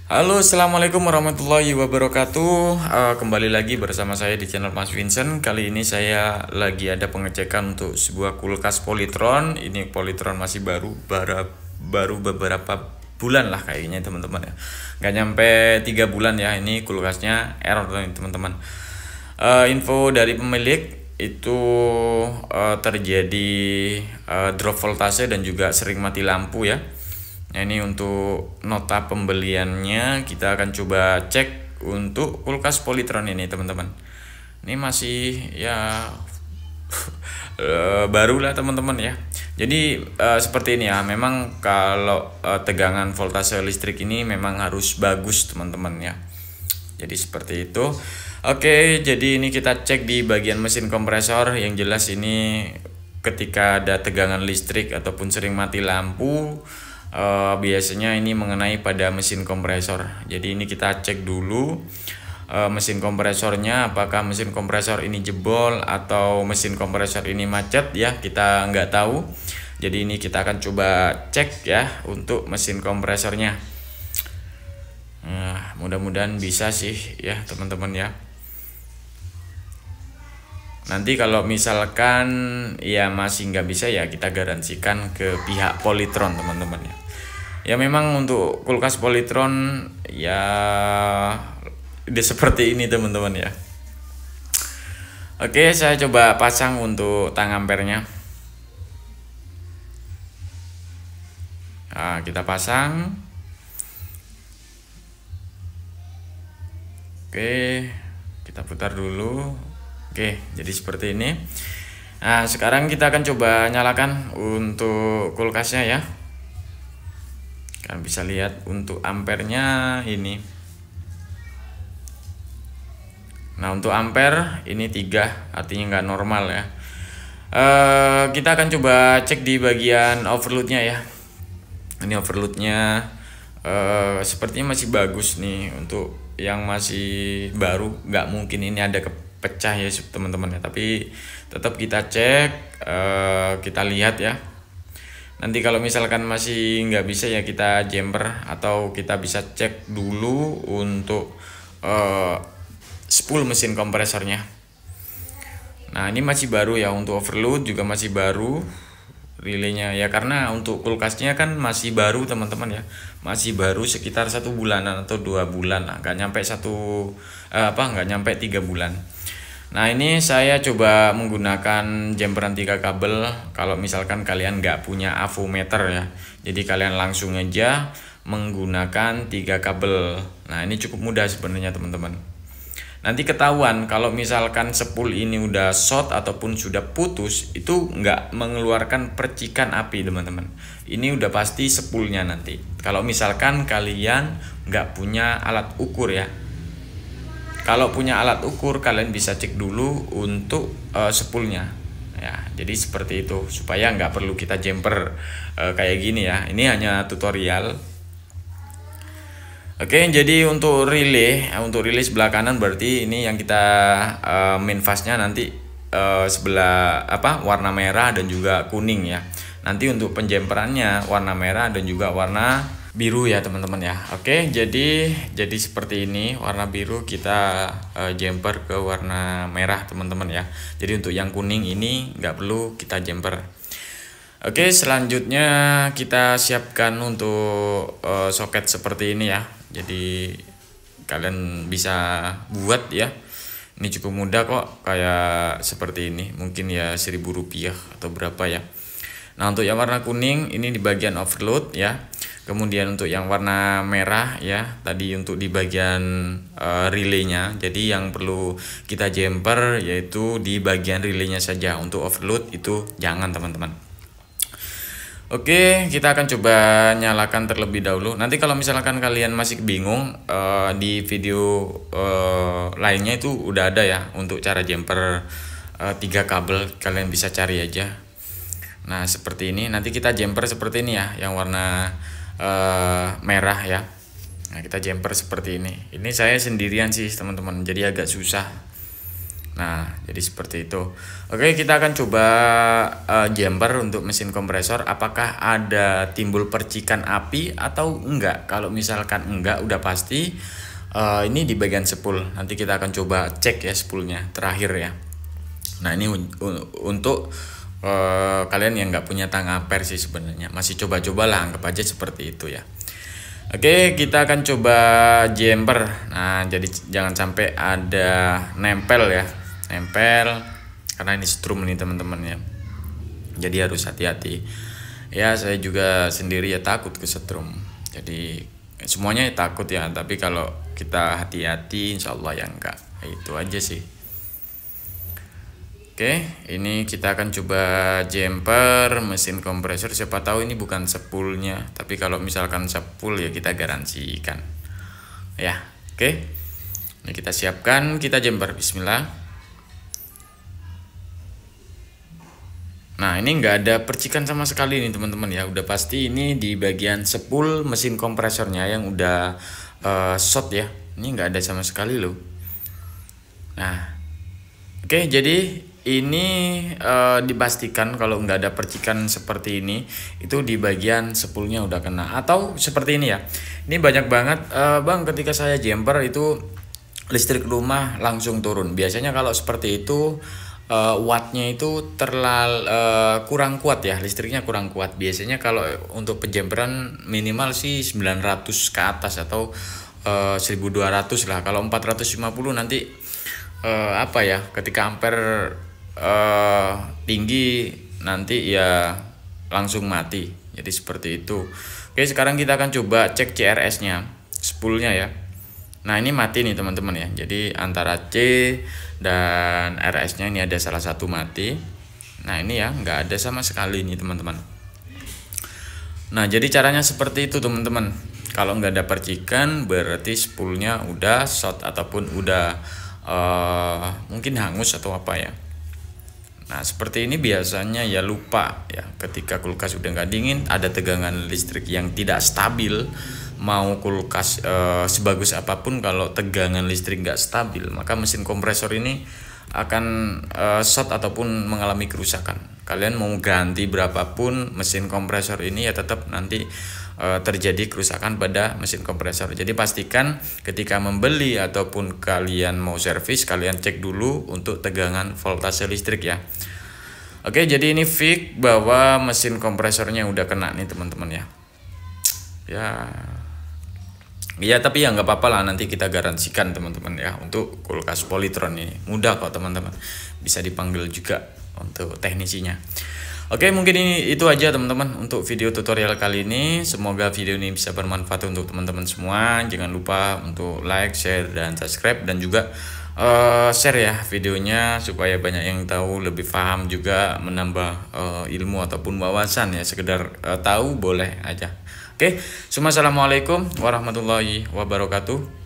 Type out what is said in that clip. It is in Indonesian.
Halo, assalamualaikum warahmatullahi wabarakatuh. Kembali lagi bersama saya di channel Mas Vincent. Kali ini saya lagi ada pengecekan untuk sebuah kulkas Polytron. Ini Polytron masih baru beberapa bulan lah kayaknya teman-teman ya. Nggak nyampe 3 bulan ya. Ini kulkasnya error teman-teman. Info dari pemilik itu terjadi drop voltase dan juga sering mati lampu ya. Nah, ini untuk nota pembeliannya kita akan coba cek untuk kulkas Polytron ini teman-teman. Ini masih ya baru lah teman-teman ya. Jadi seperti ini ya. Memang kalau tegangan voltase listrik ini memang harus bagus teman-teman ya. Jadi seperti itu. Oke, jadi ini kita cek di bagian mesin kompresor. Yang jelas ini ketika ada tegangan listrik ataupun sering mati lampu, biasanya ini mengenai pada mesin kompresor. Jadi ini kita cek dulu mesin kompresornya, apakah mesin kompresor ini jebol atau mesin kompresor ini macet ya, kita nggak tahu. Jadi ini kita akan coba cek ya untuk mesin kompresornya. Nah, mudah-mudahan bisa sih ya teman-teman ya. Nanti kalau misalkan ya masih nggak bisa ya kita garansikan ke pihak Polytron teman-teman ya. Ya memang untuk kulkas Polytron ya udah seperti ini teman-teman ya. Oke, saya coba pasang untuk tang ampernya. Nah, kita pasang. Oke, kita putar dulu. Oke, jadi seperti ini. Nah, sekarang kita akan coba nyalakan untuk kulkasnya ya. Kalian bisa lihat untuk ampernya ini. Nah, untuk ampere ini 3, artinya nggak normal ya. Kita akan coba cek di bagian overloadnya ya. Ini overloadnya sepertinya masih bagus nih. Untuk yang masih baru nggak mungkin ini ada kepecah ya teman-teman ya. Tapi tetap kita cek, kita lihat ya. Nanti kalau misalkan masih nggak bisa ya kita jumper atau kita bisa cek dulu untuk spool mesin kompresornya. Nah, ini masih baru ya, untuk overload juga masih baru relaynya ya, karena untuk kulkasnya kan masih baru teman-teman ya, masih baru sekitar 1 bulanan atau 2 bulan lah, nggak nyampe nggak nyampe 3 bulan. Nah, ini saya coba menggunakan jumperan 3 kabel. Kalau misalkan kalian nggak punya avometer ya, jadi kalian langsung aja menggunakan 3 kabel. Nah, ini cukup mudah sebenarnya teman-teman. Nanti ketahuan kalau misalkan spool ini udah short ataupun sudah putus, itu nggak mengeluarkan percikan api teman-teman. Ini udah pasti spoolnya nanti. Kalau misalkan kalian nggak punya alat ukur ya. Kalau punya alat ukur kalian bisa cek dulu untuk spoolnya ya. Jadi seperti itu supaya nggak perlu kita jumper kayak gini ya. Ini hanya tutorial. Oke, jadi untuk relay sebelah kanan berarti ini yang kita main fastnya nanti sebelah warna merah dan juga kuning ya. Nanti untuk penjemperannya warna merah dan juga warna biru ya teman-teman ya. Oke, jadi seperti ini, warna biru kita jumper ke warna merah teman-teman ya. Jadi untuk yang kuning ini nggak perlu kita jumper. Oke, selanjutnya kita siapkan untuk soket seperti ini ya. Jadi kalian bisa buat ya. Ini cukup mudah kok, kayak seperti ini. Mungkin ya 1.000 rupiah atau berapa ya. Nah, untuk yang warna kuning ini di bagian overload ya. Kemudian untuk yang warna merah ya, tadi untuk di bagian relaynya. Jadi yang perlu kita jumper yaitu di bagian relaynya saja. Untuk overload itu jangan teman-teman. Oke, kita akan coba nyalakan terlebih dahulu. Nanti kalau misalkan kalian masih bingung, di video lainnya itu udah ada ya untuk cara jumper 3 kabel, kalian bisa cari aja. Nah, seperti ini. Nanti kita jumper seperti ini ya, yang warna merah ya. Nah, kita jumper seperti ini. Ini saya sendirian sih teman-teman, jadi agak susah. Nah, jadi seperti itu. Oke, kita akan coba jumper untuk mesin kompresor. Apakah ada timbul percikan api atau enggak? Kalau misalkan enggak, udah pasti ini di bagian spool. Nanti kita akan coba cek ya spoolnya terakhir ya. Nah, ini untuk kalian yang nggak punya tang ampere sih sebenarnya. Masih coba-cobalah, anggap aja seperti itu ya. Oke, kita akan coba jumper. Nah, jadi jangan sampai ada nempel ya. Nempel karena ini strum nih teman-teman ya. Jadi harus hati-hati. Ya, saya juga sendiri ya takut ke strum. Jadi semuanya takut ya, tapi kalau kita hati-hati insya Allah ya enggak. Itu aja sih. Oke, ini kita akan coba jumper mesin kompresor. Siapa tahu ini bukan spoolnya, tapi kalau misalkan spool ya kita garansikan. Ya, oke. Ini kita siapkan, kita jumper. Bismillah. Nah, ini nggak ada percikan sama sekali nih teman-teman ya. Udah pasti ini di bagian spool mesin kompresornya yang udah short ya. Ini nggak ada sama sekali loh. Nah, oke, jadi ini dipastikan kalau nggak ada percikan seperti ini itu di bagian spoolnya udah kena. Atau seperti ini ya, ini banyak banget bang, ketika saya jumper itu listrik rumah langsung turun. Biasanya kalau seperti itu wattnya itu terlalu kurang kuat ya, listriknya kurang kuat. Biasanya kalau untuk penjumperan minimal sih 900 ke atas atau 1200 lah. Kalau 450 nanti apa ya, ketika ampere tinggi nanti ya langsung mati. Jadi seperti itu. Oke, sekarang kita akan coba cek CRS nya, spoolnya ya. Nah, ini mati nih teman-teman ya. Jadi antara C dan RS nya ini ada salah satu mati. Nah, ini ya nggak ada sama sekali nih teman-teman. Nah, jadi caranya seperti itu teman-teman. Kalau nggak ada percikan berarti spoolnya udah short ataupun udah mungkin hangus atau apa ya. Nah, seperti ini biasanya ya lupa ya, ketika kulkas udah nggak dingin, ada tegangan listrik yang tidak stabil. Mau kulkas sebagus apapun, kalau tegangan listrik nggak stabil, maka mesin kompresor ini akan short ataupun mengalami kerusakan. Kalian mau ganti berapapun mesin kompresor ini ya tetap nanti terjadi kerusakan pada mesin kompresor. Jadi pastikan ketika membeli ataupun kalian mau servis, kalian cek dulu untuk tegangan voltase listrik ya. Oke, jadi ini fix bahwa mesin kompresornya udah kena nih teman-teman ya. Ya tapi ya nggak apa-apa lah, nanti kita garansikan teman-teman ya. Untuk kulkas Polytron ini mudah kok teman-teman, bisa dipanggil juga untuk teknisinya. Oke, mungkin itu aja teman-teman untuk video tutorial kali ini. Semoga video ini bisa bermanfaat untuk teman-teman semua. Jangan lupa untuk like, share, dan subscribe, dan juga share ya videonya supaya banyak yang tahu, lebih paham juga, menambah ilmu ataupun wawasan ya. Sekedar tahu boleh aja. Oke, assalamualaikum warahmatullahi wabarakatuh.